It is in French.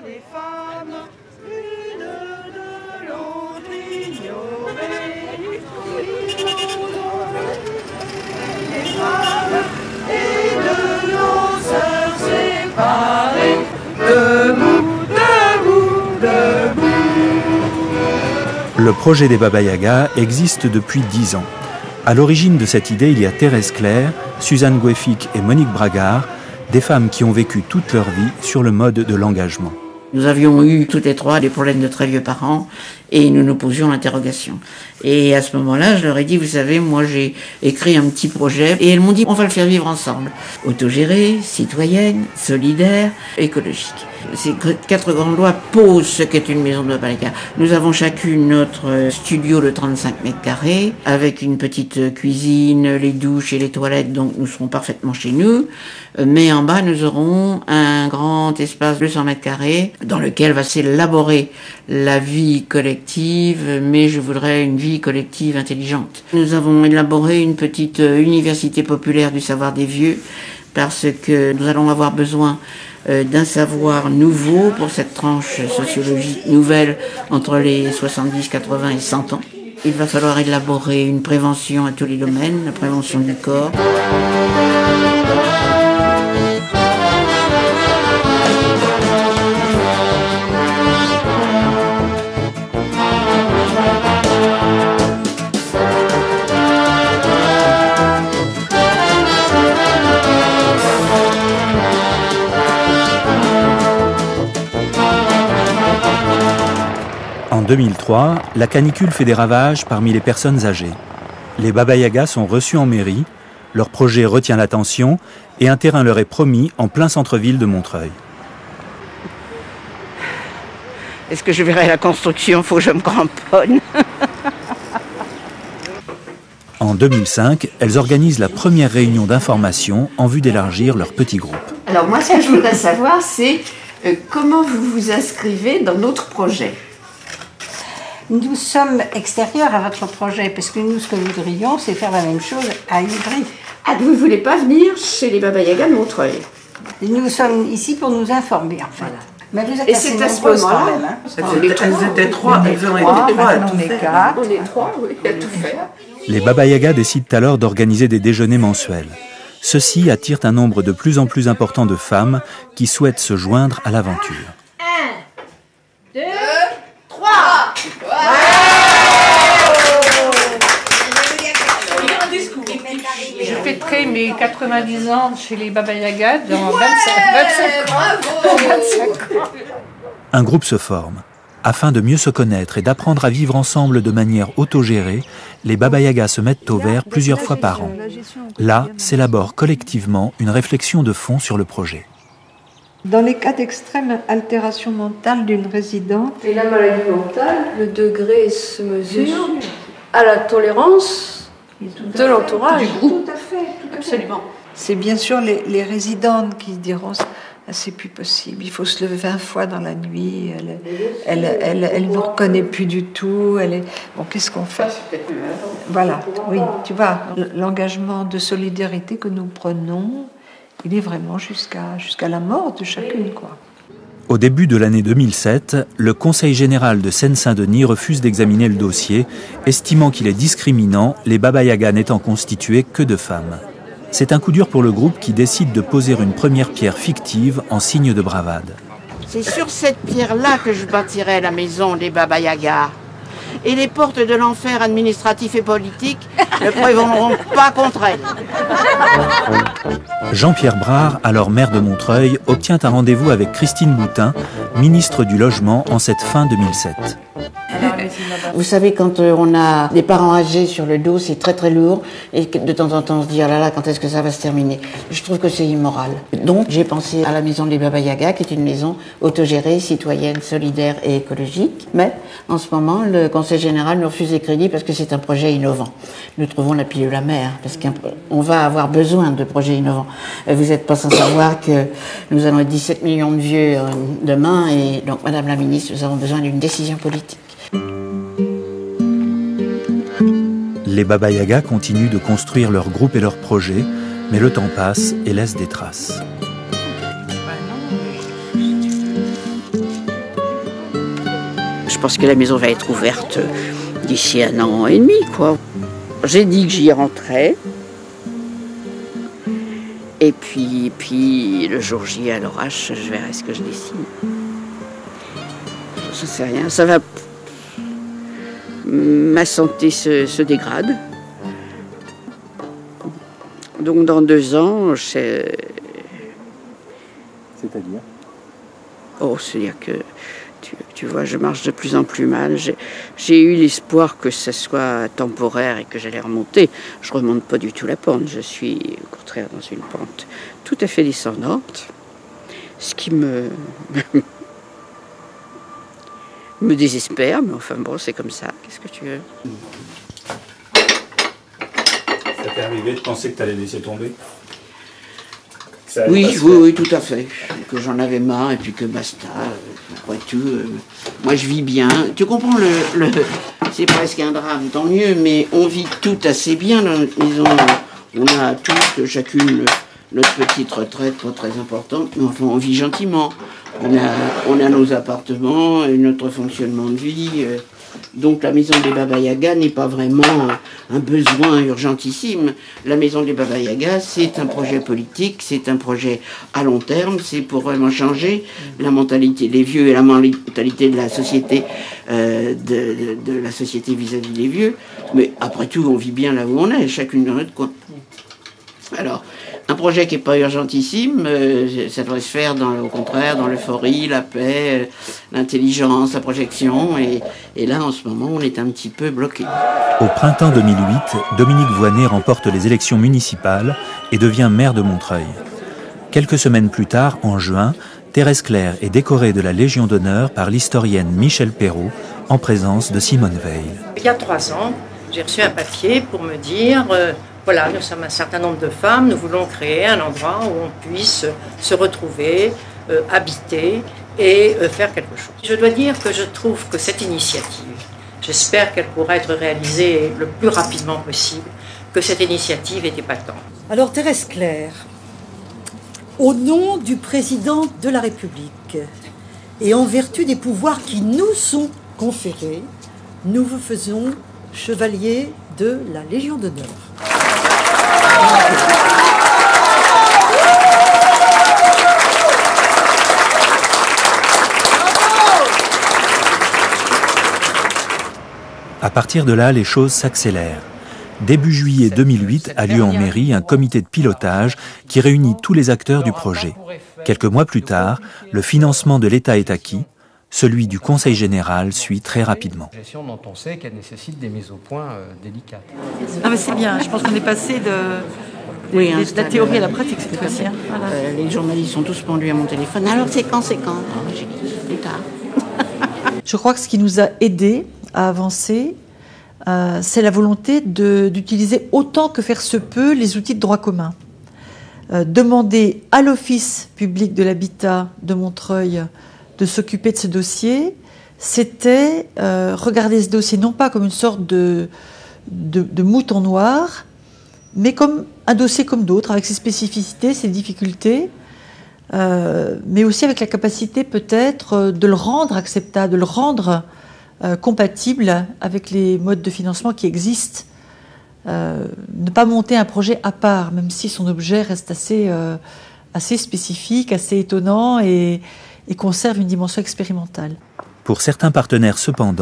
les femmes, une de l'autre ignorées. Les femmes et de nos sœurs séparées, debout, debout, debout. Le projet des Baba Yaga existe depuis 10 ans. À l'origine de cette idée, il y a Thérèse Claire, Suzanne Goueffic et Monique Bragard, des femmes qui ont vécu toute leur vie sur le mode de l'engagement. Nous avions eu toutes les trois des problèmes de très vieux parents et nous nous posions l'interrogation. Et à ce moment-là, je leur ai dit, vous savez, moi j'ai écrit un petit projet et elles m'ont dit, on va le faire vivre ensemble. Autogérée, citoyenne, solidaire, écologique. Ces 4 grandes lois posent ce qu'est une maison de Baba Yaga. Nous avons chacune notre studio de 35 mètres carrés avec une petite cuisine, les douches et les toilettes, donc nous serons parfaitement chez nous. Mais en bas, nous aurons un grand espace de 200 mètres carrés dans lequel va s'élaborer la vie collective, mais je voudrais une vie collective intelligente. Nous avons élaboré une petite université populaire du savoir des vieux parce que nous allons avoir besoin d'un savoir nouveau pour cette tranche sociologique nouvelle entre les 70, 80 et 100 ans. Il va falloir élaborer une prévention à tous les domaines, la prévention du corps. En 2003, la canicule fait des ravages parmi les personnes âgées. Les Baba Yaga sont reçus en mairie, leur projet retient l'attention et un terrain leur est promis en plein centre-ville de Montreuil. Est-ce que je verrai la construction? Il faut que je me cramponne. En 2005, elles organisent la première réunion d'information en vue d'élargir leur petit groupe. Alors moi, ce que je voudrais savoir, c'est comment vous vous inscrivez dans notre projet. Nous sommes extérieurs à votre projet, parce que nous, ce que nous voudrions, c'est faire la même chose à Ivry. Ah, vous ne voulez pas venir chez les Baba Yaga de Montreuil? Nous sommes ici pour nous informer, en fait. Mais vous êtes et c'est à ce moment-là, hein. Elles étaient 3, elles ont été 3 à tout faire. On est 3, oui, à tout faire. Les Baba Yaga décident alors d'organiser des déjeuners mensuels. Ceux-ci attirent un nombre de plus en plus important de femmes qui souhaitent se joindre à l'aventure. 1, 2, 3. Je fêterai mes 90 ans chez les Baba Yaga dans 25 ans. Un groupe se forme. Afin de mieux se connaître et d'apprendre à vivre ensemble de manière autogérée, les Baba Yaga se mettent au vert plusieurs fois par an. Là, s'élabore collectivement une réflexion de fond sur le projet. Dans les cas d'extrême altération mentale d'une résidente, et la maladie mentale, le degré se mesure à la tolérance de l'entourage. Du groupe. Tout à fait. Absolument. C'est bien sûr les résidentes qui diront c'est plus possible, il faut se lever 20 fois dans la nuit, elle ne nous reconnaît plus du tout, bon, qu'est-ce qu'on fait? Voilà, oui, tu vois, l'engagement de solidarité que nous prenons, il est vraiment jusqu'à la mort de chacune, quoi. Au début de l'année 2007, le Conseil général de Seine-Saint-Denis refuse d'examiner le dossier, estimant qu'il est discriminant, les Baba Yaga n'étant constitués que de femmes. C'est un coup dur pour le groupe qui décide de poser une première pierre fictive en signe de bravade. C'est sur cette pierre-là que je bâtirai la maison des Baba Yaga. Et les portes de l'enfer administratif et politique ne prévaudront pas contre elle. Jean-Pierre Brard, alors maire de Montreuil, obtient un rendez-vous avec Christine Boutin, ministre du Logement, en cette fin 2007. Vous savez, quand on a des parents âgés sur le dos, c'est très très lourd. Et de temps en temps, on se dit, oh là là, quand est-ce que ça va se terminer? Je trouve que c'est immoral. Donc, j'ai pensé à la maison des Baba Yaga, qui est une maison autogérée, citoyenne, solidaire et écologique. Mais, en ce moment, le Conseil général nous refuse les crédits parce que c'est un projet innovant. Nous trouvons la pilule amère, parce qu'on va avoir besoin de projets innovants. Vous n'êtes pas sans savoir que nous allons être 17 millions de vieux demain, et donc, Madame la Ministre, nous avons besoin d'une décision politique. Les Baba Yaga continuent de construire leur groupe et leurs projets, mais le temps passe et laisse des traces. pense que la maison va être ouverte d'ici 1 an et demi, quoi. J'ai dit que j'y rentrais. Et puis le jour J à l'orage, je verrai ce que je dessine. Je sais rien, ça va. Ma santé se dégrade. Donc dans 2 ans, c'est-à-dire? Oh, c'est-à-dire que, tu vois, je marche de plus en plus mal. J'ai eu l'espoir que ce soit temporaire et que j'allais remonter. Je ne remonte pas du tout la pente. Je suis, au contraire, dans une pente tout à fait descendante. Ce qui me désespère, mais enfin bon, c'est comme ça. Qu'est-ce que tu veux? Ça t'est arrivé de penser que tu allais laisser tomber? Oui, tout à fait. Que j'en avais marre et puis que basta. Après tout, moi je vis bien. Tu comprends, c'est presque un drame, tant mieux, mais on vit tout assez bien dans notre maison. On a tous, chacune, notre petite retraite, pas très importante, mais enfin on vit gentiment. On a nos appartements et notre fonctionnement de vie. Donc la maison des Baba Yaga n'est pas vraiment un besoin urgentissime. La maison des Baba Yaga, c'est un projet politique, c'est un projet à long terme, c'est pour vraiment changer la mentalité des vieux et la mentalité de la société, de la société vis-à-vis des vieux. Mais après tout, on vit bien là où on est, chacune dans notre coin. Alors, un projet qui n'est pas urgentissime, ça devrait se faire au contraire dans l'euphorie, la paix, l'intelligence, la projection. Et là, en ce moment, on est un petit peu bloqué. Au printemps 2008, Dominique Voynet remporte les élections municipales et devient maire de Montreuil. Quelques semaines plus tard, en juin, Thérèse Claire est décorée de la Légion d'honneur par l'historienne Michèle Perrault, en présence de Simone Veil. Il y a 3 ans, j'ai reçu un papier pour me dire... Voilà, nous sommes un certain nombre de femmes, nous voulons créer un endroit où on puisse se retrouver, habiter et faire quelque chose. Je dois dire que je trouve que cette initiative, j'espère qu'elle pourra être réalisée le plus rapidement possible, que cette initiative est épatante. Alors Thérèse Claire, au nom du président de la République et en vertu des pouvoirs qui nous sont conférés, nous vous faisons chevalier de la Légion d'honneur. À partir de là, les choses s'accélèrent. Début juillet 2008 a lieu en mairie un comité de pilotage qui réunit tous les acteurs du projet. Quelques mois plus tard, le financement de l'État est acquis. Celui du Conseil général suit très rapidement. Une gestion dont on sait qu'elle nécessite des mises au point délicates. Ah mais c'est bien, je pense qu'on est passé de la théorie à la pratique cette fois-ci. Voilà. Les journalistes sont tous pendus à mon téléphone. Alors c'est quand? J'ai dit plus tard. Je crois que ce qui nous a aidés à avancer, c'est la volonté d'utiliser autant que faire se peut les outils de droit commun. Demander à l'Office public de l'habitat de Montreuil de s'occuper de ce dossier, c'était regarder ce dossier non pas comme une sorte de mouton noir, mais comme un dossier comme d'autres, avec ses spécificités, ses difficultés, mais aussi avec la capacité peut-être de le rendre acceptable, de le rendre compatible avec les modes de financement qui existent. Ne pas monter un projet à part, même si son objet reste assez spécifique, assez étonnant et conserve une dimension expérimentale. Pour certains partenaires cependant,